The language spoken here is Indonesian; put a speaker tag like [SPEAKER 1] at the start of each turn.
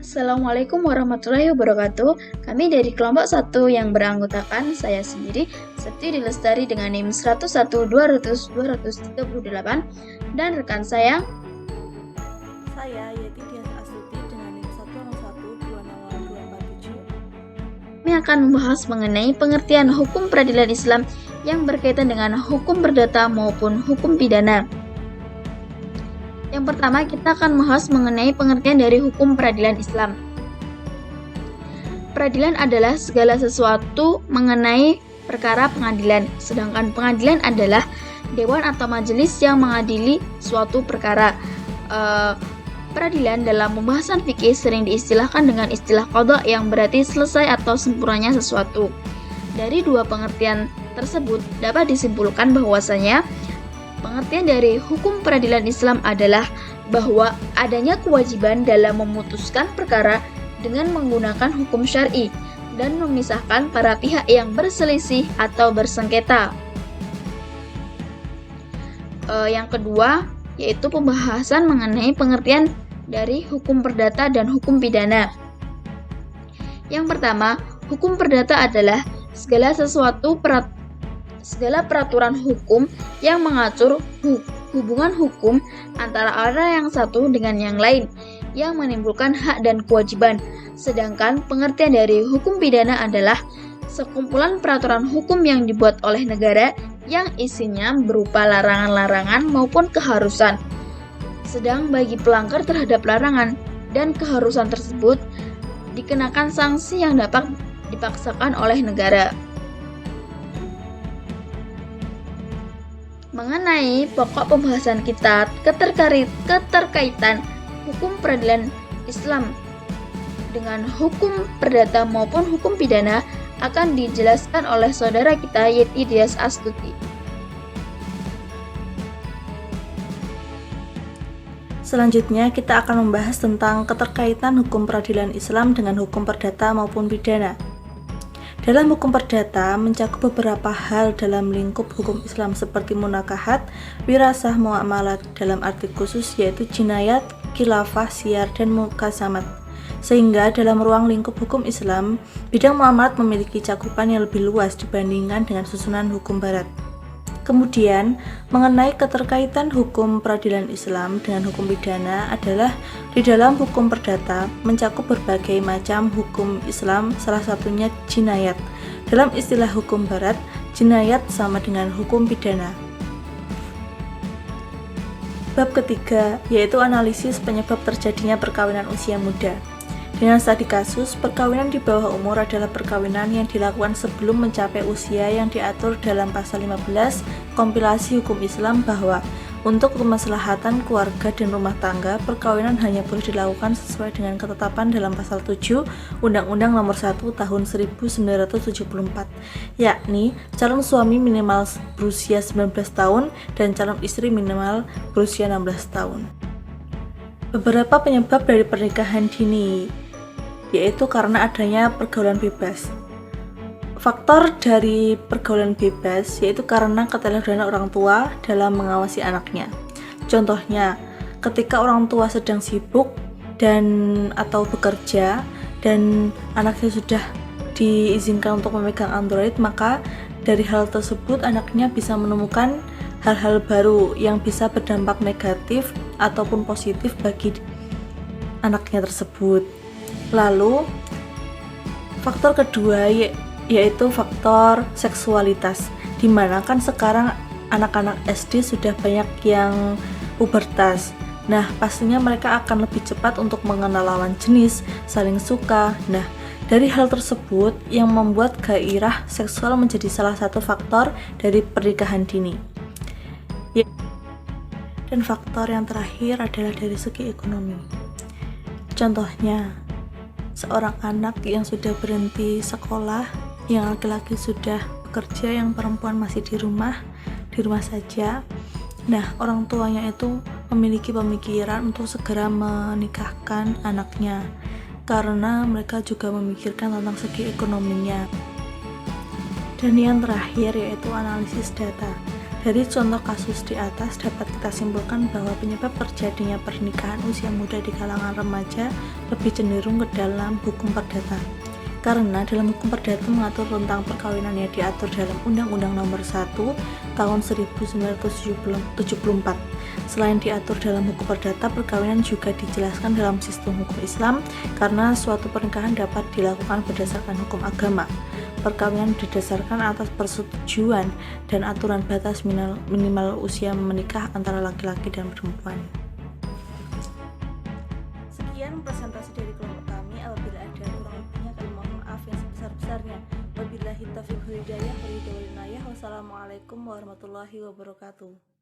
[SPEAKER 1] Assalamualaikum warahmatullahi wabarakatuh. Kami dari kelompok 1 yang beranggotakan saya sendiri, Septi Dilestari dengan NIM 101 200 238 dan rekan saya
[SPEAKER 2] Yeti Dias Astuti dengan NIM 101 200 247.
[SPEAKER 1] kami akan membahas mengenai pengertian hukum peradilan Islam yang berkaitan dengan hukum perdata maupun hukum pidana. Yang pertama, kita akan membahas mengenai pengertian dari hukum peradilan Islam. Peradilan adalah segala sesuatu mengenai perkara pengadilan, sedangkan pengadilan adalah dewan atau majelis yang mengadili suatu perkara. Peradilan dalam pembahasan fikih sering diistilahkan dengan istilah qadha yang berarti selesai atau sempurnanya sesuatu. Dari dua pengertian tersebut dapat disimpulkan bahwasanya pengertian dari hukum peradilan Islam adalah bahwa adanya kewajiban dalam memutuskan perkara dengan menggunakan hukum syar'i dan memisahkan para pihak yang berselisih atau bersengketa. Yang kedua, yaitu pembahasan mengenai pengertian dari hukum perdata dan hukum pidana. Yang pertama, hukum perdata adalah segala peraturan hukum yang mengatur hubungan hukum antara orang yang satu dengan yang lain yang menimbulkan hak dan kewajiban. Sedangkan pengertian dari hukum pidana adalah sekumpulan peraturan hukum yang dibuat oleh negara yang isinya berupa larangan-larangan maupun keharusan. Sedang bagi pelanggar terhadap larangan dan keharusan tersebut dikenakan sanksi yang dapat dipaksakan oleh negara. Mengenai pokok pembahasan kita keterkaitan hukum peradilan Islam dengan hukum perdata maupun hukum pidana akan dijelaskan oleh saudara kita Yeti Dias Astuti.
[SPEAKER 2] Selanjutnya kita akan membahas tentang keterkaitan hukum peradilan Islam dengan hukum perdata maupun pidana. Dalam hukum perdata mencakup beberapa hal dalam lingkup hukum Islam seperti munakahat, wirasah, muamalat dalam arti khusus yaitu jinayat, khilafah, syiar, dan mukasamat. Sehingga dalam ruang lingkup hukum Islam, bidang muamalat memiliki cakupan yang lebih luas dibandingkan dengan susunan hukum barat. Kemudian, mengenai keterkaitan hukum peradilan Islam dengan hukum pidana adalah di dalam hukum perdata mencakup berbagai macam hukum Islam, salah satunya jinayat. Dalam istilah hukum barat, jinayat sama dengan hukum pidana. Bab ketiga, yaitu analisis penyebab terjadinya perkawinan usia muda. Dengan studi kasus, perkawinan di bawah umur adalah perkawinan yang dilakukan sebelum mencapai usia yang diatur dalam pasal 15 kompilasi hukum Islam bahwa untuk kemaslahatan keluarga dan rumah tangga, perkawinan hanya boleh dilakukan sesuai dengan ketetapan dalam pasal 7 Undang-Undang Nomor 1 Tahun 1974, yakni calon suami minimal berusia 19 tahun dan calon istri minimal berusia 16 tahun. Beberapa penyebab dari pernikahan dini yaitu karena adanya pergaulan bebas. Faktor dari pergaulan bebas yaitu karena keteladanan orang tua dalam mengawasi anaknya. Contohnya, ketika orang tua sedang sibuk atau bekerja dan anaknya sudah diizinkan untuk memegang Android, maka dari hal tersebut anaknya bisa menemukan hal-hal baru yang bisa berdampak negatif ataupun positif bagi anaknya tersebut. Lalu, faktor kedua yaitu faktor seksualitas, dimana kan sekarang anak-anak SD sudah banyak yang pubertas. Nah, pastinya mereka akan lebih cepat untuk mengenal lawan jenis, saling suka. Nah, dari hal tersebut yang membuat gairah seksual menjadi salah satu faktor dari pernikahan dini. Dan faktor yang terakhir adalah dari segi ekonomi. Contohnya, seorang anak yang sudah berhenti sekolah, yang laki-laki sudah bekerja, yang perempuan masih di rumah saja. Nah, orang tuanya itu memiliki pemikiran untuk segera menikahkan anaknya karena mereka juga memikirkan tentang segi ekonominya. Dan yang terakhir yaitu analisis data. Dari contoh kasus di atas dapat kita simpulkan bahwa penyebab terjadinya pernikahan usia muda di kalangan remaja lebih cenderung ke dalam hukum perdata. Karena dalam hukum perdata mengatur tentang perkawinan yang diatur dalam Undang-Undang Nomor 1 Tahun 1974. Selain diatur dalam hukum perdata, perkawinan juga dijelaskan dalam sistem hukum Islam karena suatu pernikahan dapat dilakukan berdasarkan hukum agama. Perkawinan didasarkan atas persetujuan dan aturan batas minimal usia menikah antara laki-laki dan perempuan. Sekian presentasi dari kelompok kami. Apabila ada kurang lebihnya kami mohon maaf yang sebesar-besarnya. Wabillahi taufiq wal hidayah. Wassalamualaikum warahmatullahi wabarakatuh.